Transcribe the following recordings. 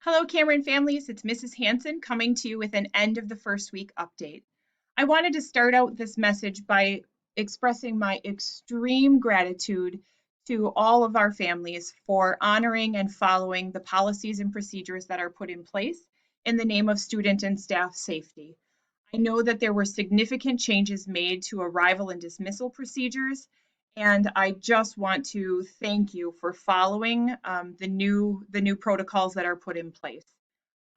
Hello, Cameron families. It's Mrs. Hansen coming to you with an end of the first week update. I wanted to start out this message by expressing my extreme gratitude to all of our families for honoring and following the policies and procedures that are put in place in the name of student and staff safety. I know that there were significant changes made to arrival and dismissal procedures, and I just want to thank you for following the new protocols that are put in place.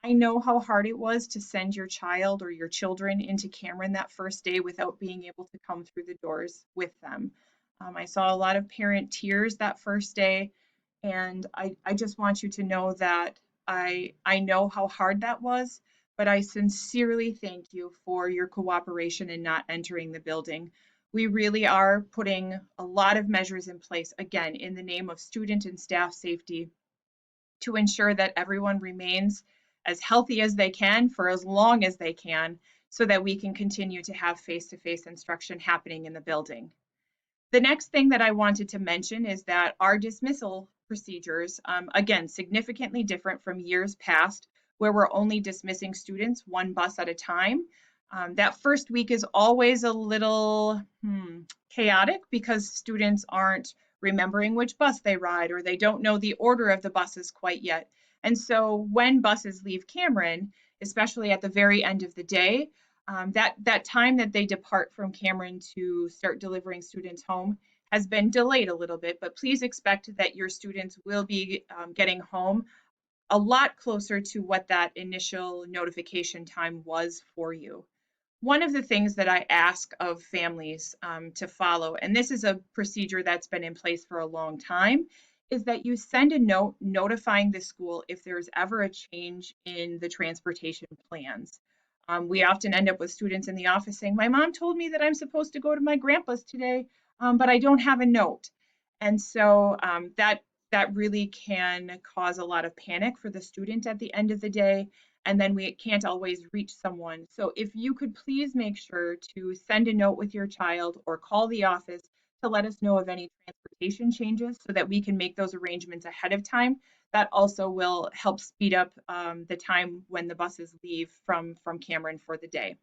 I know how hard it was to send your child or your children into Cameron that first day without being able to come through the doors with them. I saw a lot of parent tears that first day, and I just want you to know that I know how hard that was, but I sincerely thank you for your cooperation in not entering the building. We really are putting a lot of measures in place, again, in the name of student and staff safety to ensure that everyone remains as healthy as they can for as long as they can so that we can continue to have face-to-face instruction happening in the building. The next thing that I wanted to mention is that our dismissal procedures, again, significantly different from years past, where we're only dismissing students one bus at a time. That first week is always a little chaotic because students aren't remembering which bus they ride or they don't know the order of the buses quite yet. And so when buses leave Cameron, especially at the very end of the day, that time that they depart from Cameron to start delivering students home has been delayed a little bit, but please expect that your students will be getting home a lot closer to what that initial notification time was for you. One of the things that I ask of families to follow, and this is a procedure that's been in place for a long time, is that you send a note notifying the school if there's ever a change in the transportation plans. We often end up with students in the office saying, my mom told me that I'm supposed to go to my grandpa's today, but I don't have a note. And so that really can cause a lot of panic for the student at the end of the day. And then we can't always reach someone. So if you could please make sure to send a note with your child or call the office to let us know of any transportation changes so that we can make those arrangements ahead of time. That also will help speed up the time when the buses leave from Cameron for the day.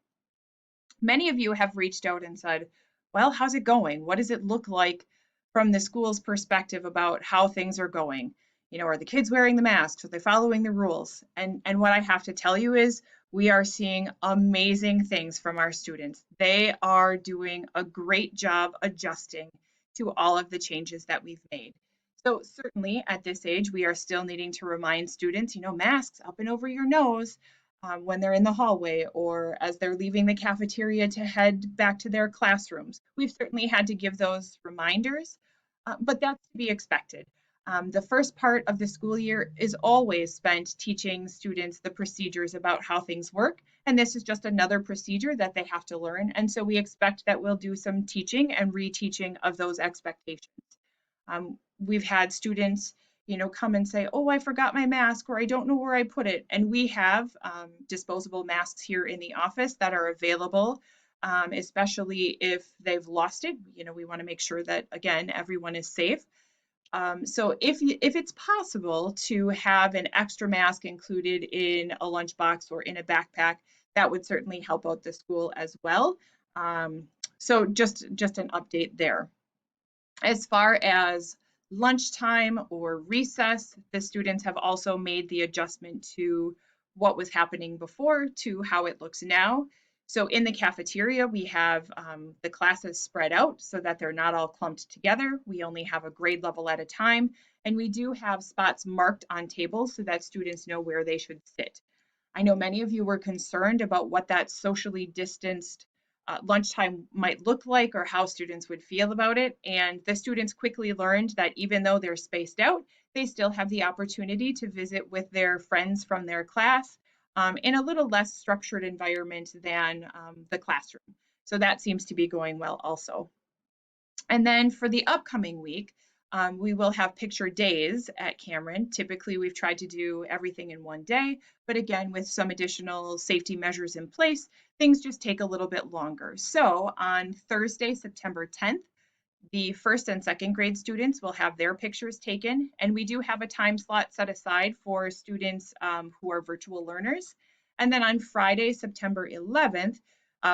Many of you have reached out and said, well, how's it going? What does it look like from the school's perspective about how things are going? You know, are the kids wearing the masks? Are they following the rules? And what I have to tell you is we are seeing amazing things from our students. They are doing a great job adjusting to all of the changes that we've made. So certainly at this age, we are still needing to remind students, you know, masks up and over your nose when they're in the hallway or as they're leaving the cafeteria to head back to their classrooms. We've certainly had to give those reminders, but that's to be expected. The first part of the school year is always spent teaching students the procedures about how things work, and this is just another procedure that they have to learn. And so we expect that we'll do some teaching and reteaching of those expectations. We've had students, you know, come and say, oh, I forgot my mask or I don't know where I put it. And we have disposable masks here in the office that are available, especially if they've lost it. You know, we want to make sure that, again, everyone is safe. So if it's possible to have an extra mask included in a lunchbox or in a backpack, that would certainly help out the school as well. So just an update there. As far as lunchtime or recess, the students have also made the adjustment to what was happening before to how it looks now. So in the cafeteria, we have the classes spread out so that they're not all clumped together. We only have a grade level at a time, and we do have spots marked on tables so that students know where they should sit. I know many of you were concerned about what that socially distanced lunchtime might look like or how students would feel about it. And the students quickly learned that even though they're spaced out, they still have the opportunity to visit with their friends from their class in a little less structured environment than the classroom. So that seems to be going well also. And then for the upcoming week, we will have picture days at Cameron. Typically, we've tried to do everything in one day, but again, with some additional safety measures in place, things just take a little bit longer. So on Thursday, September 10th, The first and second grade students will have their pictures taken, and we do have a time slot set aside for students who are virtual learners. And then on Friday, September 11th,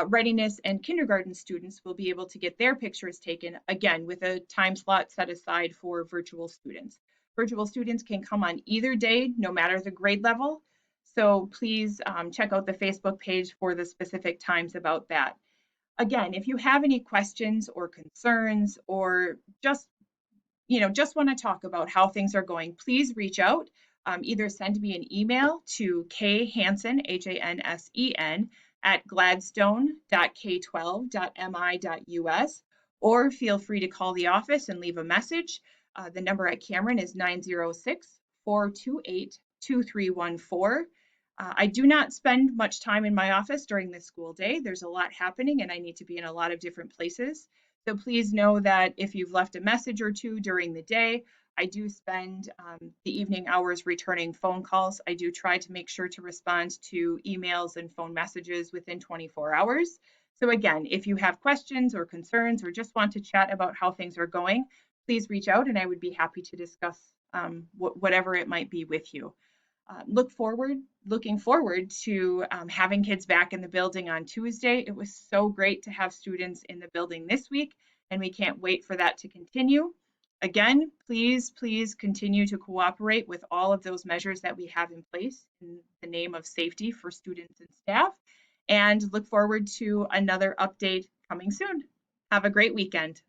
readiness and kindergarten students will be able to get their pictures taken, again, with a time slot set aside for virtual students. Virtual students can come on either day, no matter the grade level. So please check out the Facebook page for the specific times about that. Again, if you have any questions or concerns or just want to talk about how things are going, please reach out. Either send me an email to khansen, Hansen, at gladstone.k12.mi.us, or feel free to call the office and leave a message. The number at Cameron is 906-428-2314. I do not spend much time in my office during the school day. There's a lot happening and I need to be in a lot of different places. So please know that if you've left a message or two during the day, I do spend the evening hours returning phone calls. I do try to make sure to respond to emails and phone messages within 24 hours. So again, if you have questions or concerns or just want to chat about how things are going, please reach out and I would be happy to discuss whatever it might be with you. Looking forward to having kids back in the building on Tuesday. It was so great to have students in the building this week, and we can't wait for that to continue. Again, please continue to cooperate with all of those measures that we have in place in the name of safety for students and staff, and look forward to another update coming soon. Have a great weekend.